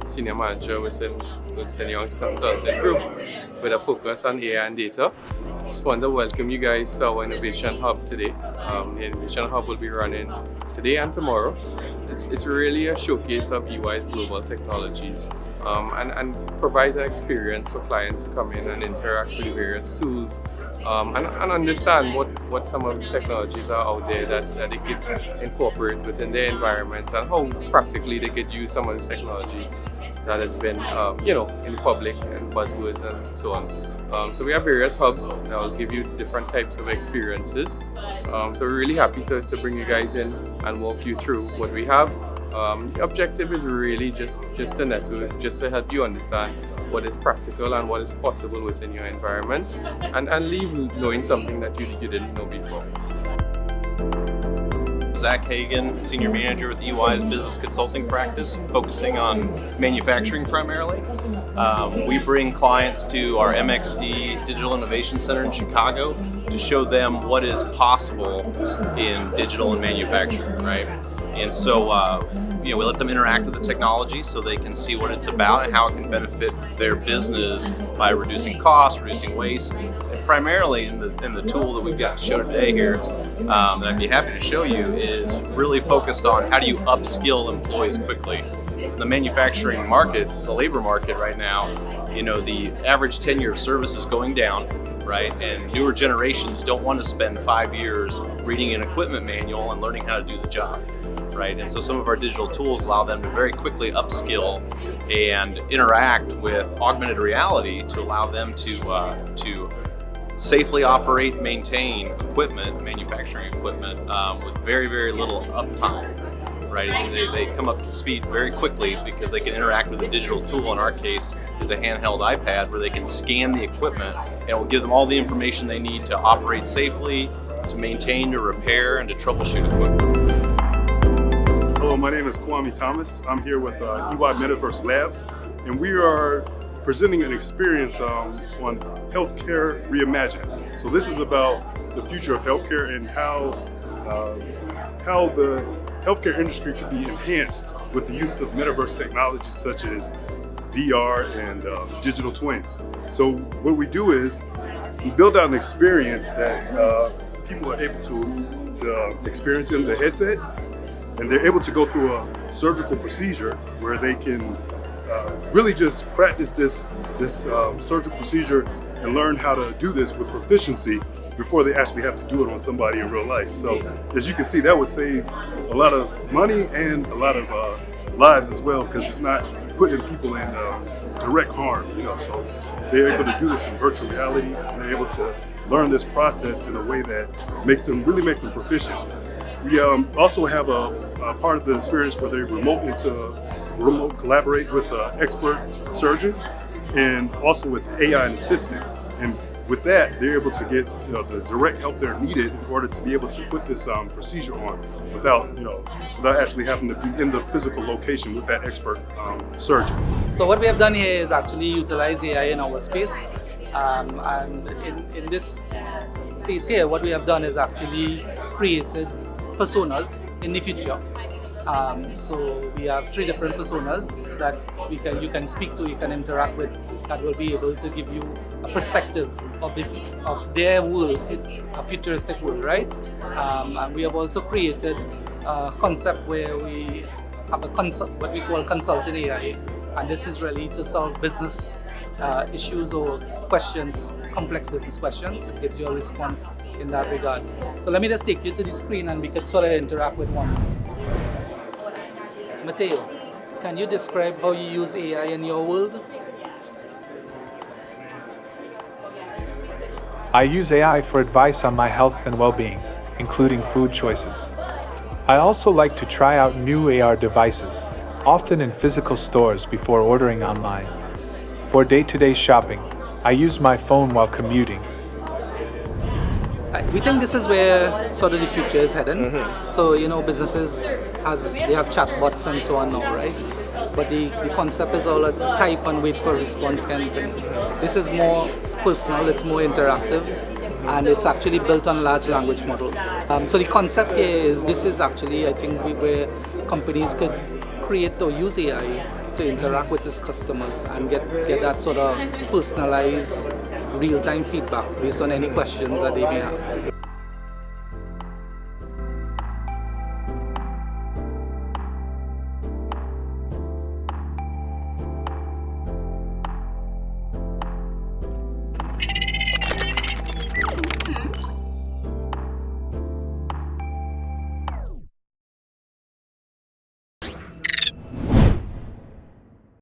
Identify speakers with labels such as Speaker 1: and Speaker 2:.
Speaker 1: Senior Manager within Young's Consulting Group with a focus on AI and data. Just want to welcome you guys to our Innovation Hub today. The Innovation Hub will be running today and tomorrow. It's really a showcase of EY's global technologies and provides an experience for clients to come in and interact with various tools and understand what some of the technologies are out there that they could incorporate within their environments and how practically they could use some of this technology that has been in public and buzzwords and so on. So we have various hubs that will give you different types of experiences. So we're really happy to bring you guys in and walk you through what we have. The objective is really just to network, just to help you understand what is practical and what is possible within your environment and leave knowing something that you didn't know before.
Speaker 2: Zach Hagan, Senior Manager with EY's Business Consulting Practice, focusing on manufacturing primarily. We bring clients to our MXD Digital Innovation Center in Chicago to show them what is possible in digital and manufacturing, right? And so we let them interact with the technology so they can see what it's about and how it can benefit their business by reducing costs, reducing waste, and primarily in the tool that we've got to show today here, that I'd be happy to show you, is really focused on how do you upskill employees quickly. In the manufacturing market, the labor market right now, the average tenure of service is going down, right? And newer generations don't want to spend 5 years reading an equipment manual and learning how to do the job, right? And so some of our digital tools allow them to very quickly upskill and interact with augmented reality to allow them to safely operate, maintain equipment, manufacturing equipment, with very, very little uptime, right? And they come up to speed very quickly because they can interact with a digital tool. In our case, is a handheld iPad where they can scan the equipment and it will give them all the information they need to operate safely, to maintain, to repair, and to troubleshoot equipment.
Speaker 3: Hello, my name is Kwame Thomas. I'm here with EY Metaverse Labs, and we are presenting an experience on healthcare reimagined. So this is about the future of healthcare and how the healthcare industry can be enhanced with the use of metaverse technologies such as VR and digital twins. So what we do is we build out an experience that people are able to experience in the headset, and they're able to go through a surgical procedure where they can really just practice this surgical procedure and learn how to do this with proficiency before they actually have to do it on somebody in real life. So as you can see, that would save a lot of money and a lot of lives as well, because it's not putting people in direct harm. So they're able to do this in virtual reality, and they're able to learn this process in a way that really makes them proficient. We also have a part of the experience where they remote collaborate with an expert surgeon and also with AI and assistant. And with that, they're able to get the direct help they're needed in order to be able to put this procedure on without actually having to be in the physical location with that expert surgeon.
Speaker 4: So what we have done here is actually utilize AI in our space. And in this space here, what we have done is actually created personas in the future. So we have 3 different personas that you can speak to, you can interact with, that will be able to give you a perspective of their world, a futuristic world, right? And we have also created a concept where we have what we call consulting AI, and this is really to solve business issues or questions, complex business questions. It gives you a response in that regard. So let me just take you to the screen and we can sort of interact with one. Mateo, can you describe how you use AI in your world?
Speaker 5: I use AI for advice on my health and well-being, including food choices. I also like to try out new AR devices, often in physical stores before ordering online. For day-to-day shopping, I use my phone while commuting.
Speaker 4: We think this is where sort of the future is heading. So, businesses they have chatbots and so on now, right? But the concept is all a type and wait for a response kind of thing. This is more personal, it's more interactive, and it's actually built on large language models. So the concept here is, this is actually, I think, where companies could create or use AI to interact with his customers and get that sort of personalized real-time feedback based on any questions that they may have.